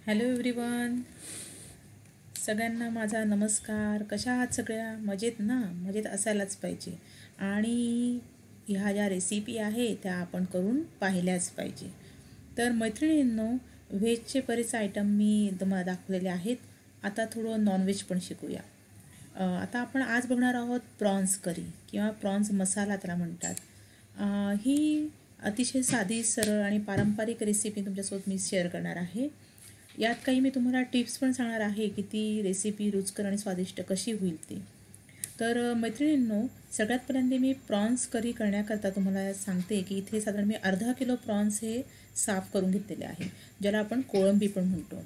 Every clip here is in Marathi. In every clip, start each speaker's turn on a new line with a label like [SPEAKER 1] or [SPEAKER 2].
[SPEAKER 1] हॅलो एव्हरीवन, सगळ्यांना माझा नमस्कार. कशा आहात सगळ्या? मजेत ना? मजेत असायलाच पाहिजे. आणि ह्या ज्या रेसिपी आहे त्या आपण करून पाहिल्याच पाहिजे. तर मैत्रिणींनो, व्हेजचे बरेच आयटम मी तुम्हाला दाखवलेले आहेत. आता थोडं नॉनव्हेज पण शिकूया. आता आपण आज बघणार आहोत प्रॉन्स करी किंवा प्रॉन्स मसाला त्याला म्हणतात. ही अतिशय साधी, सरळ आणि पारंपरिक रेसिपी तुमच्यासोबत मी शेअर करणार आहे. यात काही मी तुम्हाला टिप्स पण सांगणार आहे की ती रेसिपी रुचकर आणि स्वादिष्ट कशी होईल ती. तर मैत्रिणींनो, सगळ्यात पहिल्यांदा मी प्रॉन्स करी करण्याकरता तुम्हाला सांगते की इथे साधारण मी अर्धा किलो प्रॉन्स हे साफ करून घेतलेले आहे, ज्याला आपण कोळंबी पण म्हणतो.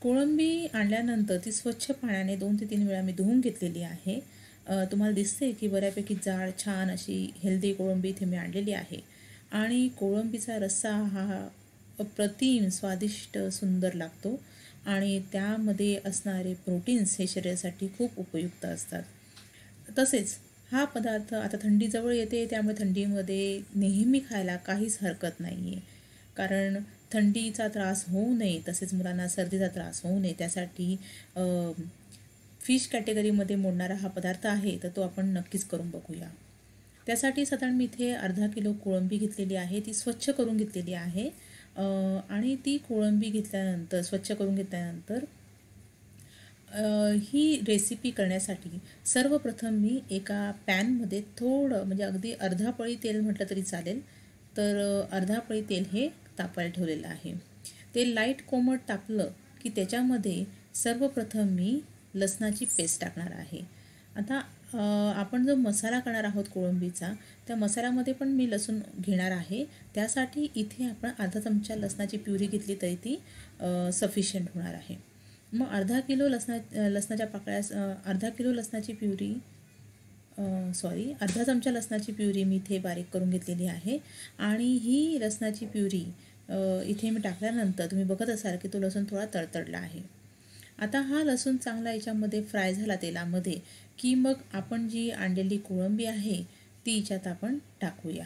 [SPEAKER 1] कोळंबी आणल्यानंतर ती स्वच्छ पाण्याने 2 ते 3 वेळा मी धुवून घेतलेली आहे. तुम्हाला दिसते की बऱ्यापैकी जाड, छान अशी हेल्दी कोळंबी इथे मी आणलेली आहे. आणि कोळंबीचा रस्सा हा अप्रतिम स्वादिष्ट सुंदर लागतो आणि त्यामध्ये असणारे प्रोटीन्स हे शरीरासाठी खूप उपयुक्त असतात. तसेच हा पदार्थ आता थंडी जवळ येते, त्यामुळे थंडीमध्ये नेहमी खायला काहीच हरकत नाही आहे. कारण थंडीचा त्रास होऊ नये, तसेच मुलांना सर्दीचा त्रास होऊ नये, त्यासाठी फिश कॅटेगरीमध्ये मोडणारा हा पदार्थ आहे, तर तो आपण नक्कीच करून बघूया. त्यासाठी साधारण मी इथे अर्धा किलो कोळंबी घेतलेली आहे. ती स्वच्छ करून घेतलेली आहे. आणि ती कोळंबी घेतल्यानंतर, स्वच्छ करून घेतल्यानंतर ही रेसिपी करण्यासाठी सर्वप्रथम मी एका पॅनमध्ये थोडं, म्हणजे अगदी अर्धा पळी तेल म्हटलं तरी चालेल, तर अर्धा पळी तेल हे तापायला ठेवलेलं आहे. ते लाईट कोमट तापलं की त्याच्यामध्ये सर्वप्रथम मी लसणाची पेस्ट टाकणार आहे. आता आपण जो मसाला करणार आहोत कोळंबीचा, त्या मसाल्यामध्ये पण मी लसूण घेणार आहे. त्यासाठी इथे आपण अर्धा चमचा लसणाची प्युरी घेतली तरी ती सफिशियंट होणार आहे. मग अर्धा किलो लसणाच्या पाकळ्या, अर्धा किलो लसणाची प्युरी, अर्धा चमचा लसणाची प्युरी मी इथे बारीक करून घेतलेली आहे. आणि ही लसणाची प्युरी इथे मी टाकल्यानंतर तुम्ही बघत असाल की तो लसूण थोडा तडतडला आहे. आता हा लसूण चांगला याच्यामध्ये फ्राय झाला तेलामध्ये की मग आपण जी आणलेली कोळंबी आहे ती याच्यात आपण टाकूया.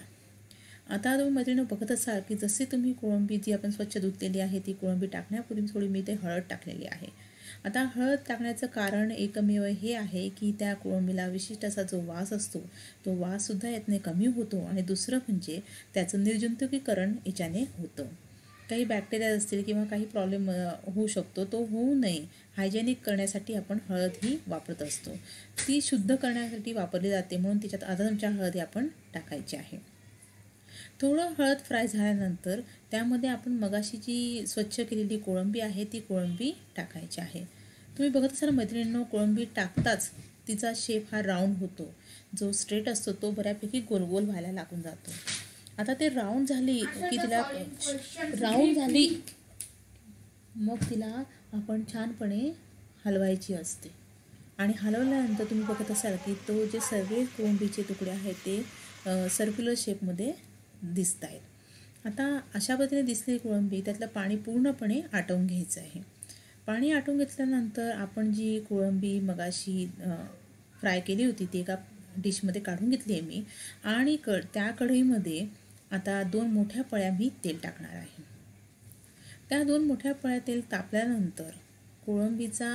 [SPEAKER 1] आता तुम्ही मैत्रिणी बघत असाल की जसे तुम्ही कोळंबी जी आपण स्वच्छ धुतलेली आहे ती कोळंबी टाकण्यापूर्वी थोडी मी ते हळद टाकलेली आहे. आता हळद टाकण्याचं कारण एकमेव हे आहे की त्या कोळंबीला विशिष्ट असा जो वास असतो तो वाससुद्धा यातने कमी होतो. आणि दुसरं म्हणजे त्याचं निर्जंतुकीकरण याच्याने होतं. काही बॅक्टेरिया असतील किंवा काही प्रॉब्लेम होऊ शकतो, तो होऊ नये हायजेनिक करण्यासाठी आपण हळद ही वापरत असतो. ती शुद्ध करण्यासाठी वापरली जाते, म्हणून तिच्यात अर्धा चमचा हळद आपण टाकायची आहे. थोडं हळद फ्राय झाल्यानंतर त्यामध्ये आपण मगाशी जी स्वच्छ केलेली कोळंबी आहे ती कोळंबी टाकायची आहे. तुम्ही बघत असाल मैत्रिणींनो, कोळंबी टाकताच तिचा शेप हा राऊंड होतो. जो स्ट्रेट असतो तो बऱ्यापैकी गोलगोल व्हायला लागून जातो. आता ते राऊंड झाली की मग तिला आपण छानपणे हलवायची असते. आणि हलवल्यानंतर तुम्ही बघत असाल की तो जे सगळे कोळंबीचे तुकडे आहेत ते सर्क्युलर शेपमध्ये दिसत आहेत. आता अशा पद्धतीने दिसलेली कोळंबी, त्यातलं पाणी पूर्णपणे आटवून घ्यायचं आहे. पाणी आटवून घेतल्यानंतर आपण जी कोळंबी मगाशी फ्राय केली होती ती एका डिशमध्ये काढून घेतली आहे मी. आणि त्या कढईमध्ये आता 2 मोठ्या पळ्या मी तेल टाकणार आहे. त्या 2 मोठ्या पळ्या तेल तापल्यानंतर कोळंबीचा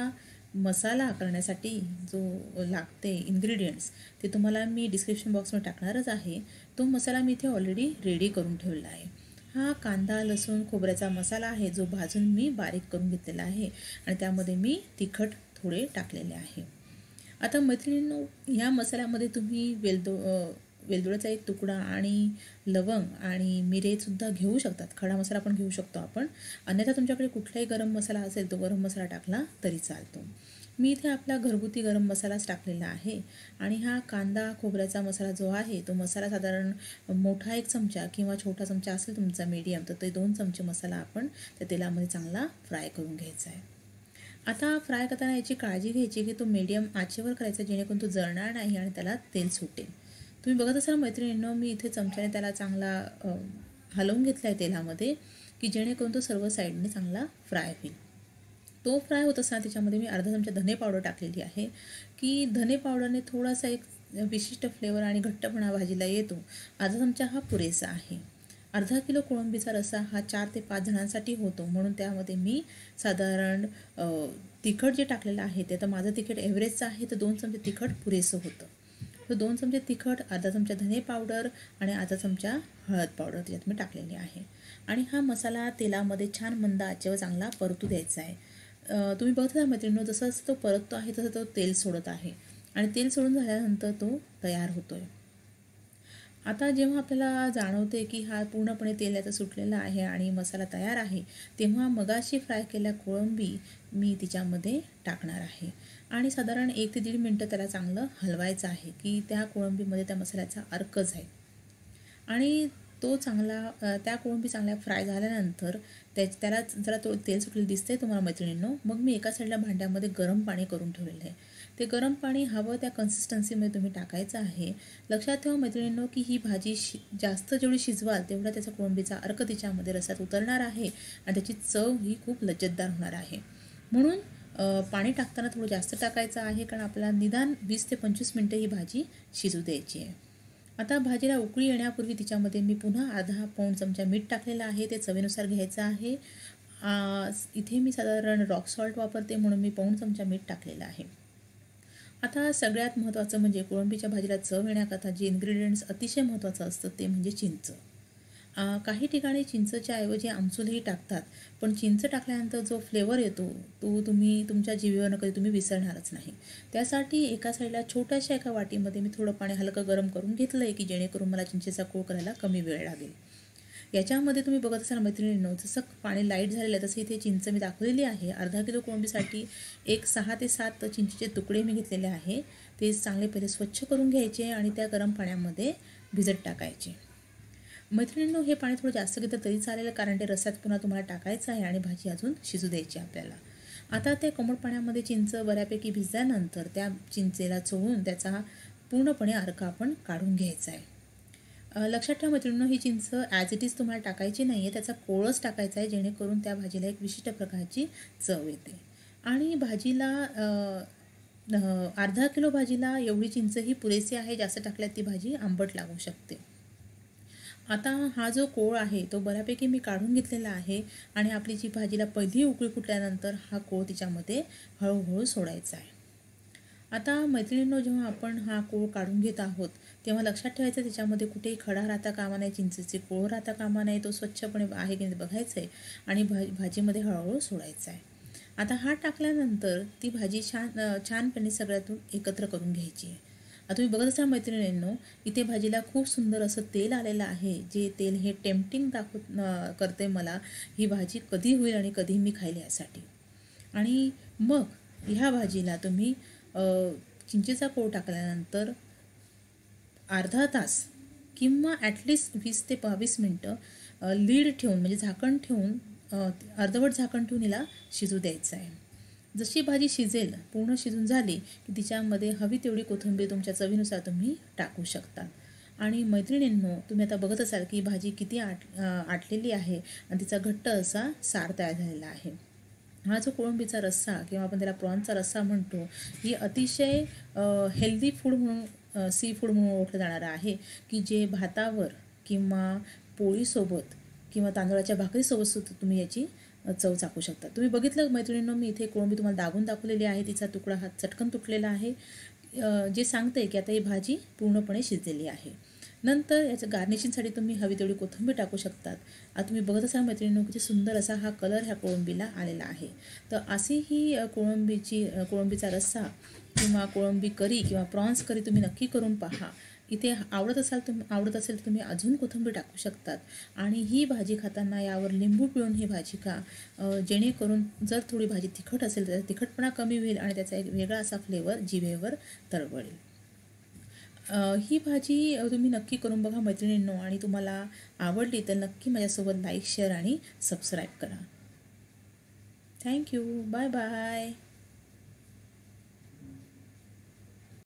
[SPEAKER 1] मसाला करण्यासाठी जो लागते इन्ग्रेडियंट्स ते तुम्हाला मी डिस्क्रिप्शन बॉक्समध्ये टाकणारच आहे. तो मसाला मी इथे ऑलरेडी रेडी करून ठेवला आहे. हा कांदा, लसूण, खोबऱ्याचा मसाला आहे जो भाजून मी बारीक करून घेतलेला आहे. आणि त्यामध्ये मी तिखट थोडे टाकलेले आहे. आता मैत्रिणींनो, ह्या मसाल्यामध्ये तुम्ही वेलदोड्याचा एक तुकडा आणि लवंग आणि मिरेसुद्धा घेऊ शकतात. खडा मसाला पण घेऊ शकतो आपण. अन्यथा तुमच्याकडे कुठलाही गरम मसाला असेल तो गरम मसाला टाकला तरी चालतो. मी इथे आपला घरगुती गरम मसालाच टाकलेला आहे. आणि हा कांदा खोबऱ्याचा मसाला जो आहे तो मसाला साधारण मोठा 1 चमचा किंवा छोटा चमचा असेल तुमचा मीडियम, तर ते 2 चमचे मसाला आपण त्या तेलामध्ये चांगला फ्राय करून घ्यायचा आहे. आता फ्राय करताना याची काळजी घ्यायची की तो मीडियम आचेवर करायचा, जेणेकरून तो जळणार नाही आणि त्याला तेल सुटेल. तुम्ही बघत असाल मैत्रिणींनो, मी इथे चमच्याने त्याला चांगला हलवून घेतला आहे तेलामध्ये की जेणेकरून तो सर्व साईडने चांगला फ्राय होईल. तो फ्राय होत असताना त्याच्यामध्ये मी अर्धा चमचा धने पावडर टाकलेली आहे की धने पावडरने थोडासा एक विशिष्ट फ्लेवर आणि घट्टपणा भाजीला येतो. अर्धा चमचा हा पुरेसा आहे. अर्धा किलो कोळंबीचा रस्सा हा 4 ते 5 जणांसाठी होतो, म्हणून त्यामध्ये मी साधारण तिखट जे टाकलेलं आहे ते, आता माझं तिखट एव्हरेजचं आहे तर 2 चमचे तिखट पुरेसं होतं. तर 2 चमचे तिखट, अर्धा चमचा धने पावडर आणि अर्धा चमचा हळद पावडर त्याच्यात मी टाकलेली आहे. आणि हा मसाला तेलामध्ये छान मंद आचेवर चांगला परतू द्यायचा आहे. तुम्ही बघता मैत्रिणींनो, जसं तो परततो आहे तसं तो तेल सोडत आहे आणि तेल सोडून झाल्यानंतर तो तयार होतो आहे. आता जेव्हा आपल्याला जाणवते की हा पूर्णपणे तेल याचा सुटलेला आहे आणि मसाला तयार आहे, तेव्हा मगाशी फ्राय केल्या कोळंबी मी तिच्यामध्ये टाकणार आहे आणि साधारण 1 ते 1.5 मिनटं त्याला चांगलं हलवायचं आहे की त्या कोळंबीमध्ये त्या मसाल्याचा अर्क जाईल. आणि तो चांगला त्या कोळंबी चांगल्या फ्राय झाल्यानंतर त्याला जरा तो तेल सुटलेलं दिसतंय तुम्हाला मैत्रिणींनो, मग मी एका साईडला भांड्यामध्ये गरम पाणी करून ठेवलेलं आहे. ते गरम पाणी हवं त्या कन्सिस्टन्सीमध्ये तुम्ही टाकायचं आहे. लक्षात ठेवा मैत्रिणींनो की ही भाजी जास्त जेवढी शिजवाल तेवढा त्याचा कोळंबीचा अर्क तिच्यामध्ये रसात उतरणार आहे आणि त्याची चव ही खूप लज्जतदार होणार आहे. म्हणून पाणी टाकताना थोडं जास्त टाकायचं आहे, कारण आपल्याला निदान 20 ते 25 मिनटं ही भाजी शिजू द्यायची आहे. आता भाजीला उकळी येण्यापूर्वी तिच्यामध्ये मी पुन्हा अर्धा पाऊण चमचा मीठ टाकलेलं आहे, ते चवीनुसार घ्यायचं आहे. इथे मी साधारण रॉक सॉल्ट वापरते म्हणून मी पाऊण चमचा मीठ टाकलेलं आहे. आता सगळ्यात महत्त्वाचं म्हणजे कोळंबीच्या भाजीला चव येण्याकरता जे इन्ग्रेडियंट्स अतिशय महत्त्वाचं असतं ते म्हणजे चिंच. काही ठिकाणी चिंचच्या ऐवजी आमसूलही टाकतात, पण चिंच टाकल्यानंतर जो फ्लेवर येतो तो तुम्ही तुमच्या जिभेवरनं कधी तुम्ही विसरणारच नाही. त्यासाठी एका साईडला छोट्याशा एका वाटीमध्ये मी थोडं पाणी हलकं गरम करून घेतलं आहे की जेणेकरून मला चिंचेचा कोळ करायला कमी वेळ लागेल. याच्यामध्ये तुम्ही बघत असाल मैत्रिणींनो, जसं पाणी लाईट झालेलं आहे तसं इथे चिंच मी दाखवलेली आहे. अर्धा किलो कोळंबीसाठी 6 ते 7 चिंचेचे तुकडे मी घेतलेले आहे. ते चांगले पहिले स्वच्छ करून घ्यायचे आणि त्या गरम पाण्यामध्ये भिजत टाकायचे. मैत्रिणींनो, हे पाणी थोडं जास्त घेतलं तरी चालेल, कारण ते रस्स्यात पुन्हा तुम्हाला टाकायचं आहे आणि भाजी अजून शिजू द्यायची आपल्याला. आता त्या कोमट पाण्यामध्ये चिंच बऱ्यापैकी भिजल्यानंतर त्या चिंचेला चोळून त्याचा पूर्णपणे अर्क आपण काढून घ्यायचा आहे. लक्षात ठेवा मैत्रिणींनो, ही चिंच ॲज इट इज तुम्हाला टाकायची नाही आहे, त्याचा कोळच टाकायचा आहे जेणेकरून त्या भाजीला एक विशिष्ट प्रकारची चव येते. आणि भाजीला अर्धा किलो भाजीला एवढी चिंचही पुरेसी आहे, जास्त टाकल्यात ती भाजी आंबट लागू शकते. आता हा जो कोळ आहे तो बऱ्यापैकी मी काढून घेतलेला आहे आणि आपली जी भाजीला पहिली उकळी फुटल्यानंतर हा कोळ तिच्यामध्ये हळूहळू सोडायचा आहे. आता मैत्रिणींनो, जेव्हा आपण हा कोळ काढून घेत आहोत तेव्हा लक्षात ठेवायचं त्याच्यामध्ये कुठेही खडा राहता कामा नाही, चिंचेचे कोळ राहता कामा नाही, तो स्वच्छपणे आहे की नाही बघायचं आहे आणि भाजीमध्ये हळूहळू सोडायचा आहे. आता हा टाकल्यानंतर ती भाजी छानपणे सगळ्यातून एकत्र करून घ्यायची आहे. आता तुम्ही बघत असाल मैत्रिणींनो, इथे भाजीला खूप सुंदर असं तेल आलेलं आहे, जे तेल हे टेम्पटिंग करते मला ही भाजी कधी होईल आणि कधी मी खाईल यासाठी. आणि मग ह्या भाजीला तुम्ही चिंचेचा कोळ टाकल्यानंतर अर्धा तास किंवा ॲटलिस्ट 20 ते 22 मिनटं लीड ठेवून म्हणजे झाकण ठेवून अर्धवट झाकण ठेवून हिला शिजू द्यायचं आहे. जशी भाजी शिजेल, पूर्ण शिजून झाली की तिच्यामध्ये हवी तेवढी कोथिंबीर तुमच्या चवीनुसार तुम्ही टाकू शकता. आणि मैत्रिणींनो, तुम्ही आता बघत असाल की भाजी किती आटलेली आहे आणि तिचा घट्ट असा सार तयार झालेला आहे. हा जो कोळंबीचा रस्सा किंवा आपण त्याला प्रॉन्सचा रस्सा म्हणतो, ही अतिशय हेल्दी फूड म्हणून सी फूड म्हणून ओळखलं जाणारं आहे की जे भातावर किंवा पोळीसोबत किंवा तांदळाच्या भाकरीसोबत सुद्धा तुम्ही याची चव चाकू शकता. तुम्ही बघितलं मैत्रिणींनो, मी इथे कोळंबी तुम्हाला दाबून दाखवलेली आहे, तिचा तुकडा हा चटकन तुटलेला आहे, जे सांगते की आता ही भाजी पूर्णपणे शिजलेली आहे. नंतर याचं गार्निशिंगसाठी तुम्ही हवी तेवढी कोथिंबीर टाकू शकतात. आता तुम्ही बघत असाल मैत्रिणींनो, किती सुंदर असा हा कलर ह्या कोळंबीला आलेला आहे. तर अशी ही कोळंबीचा रस्सा किंवा कोळंबी करी किंवा प्रॉन्स करी तुम्ही नक्की करून पहा. इथे आवडत असेल तर तुम्ही अजून कोथिंबीर टाकू शकतात. आणि ही भाजी खाताना यावर लिंबू पिळून ही भाजी खा, जेणेकरून जर थोडी भाजी तिखट असेल तर तिखटपणा कमी होईल आणि त्याचा एक वेगळा असा फ्लेवर जिभेवर तरवळेल. ही भाजी तुम्ही नक्की करून बघा मैत्रिणींनो, आणि तुम्हाला आवडली तर नक्की माझ्यासोबत लाईक, शेअर आणि सबस्क्राईब करा. थँक्यू. Bye bye.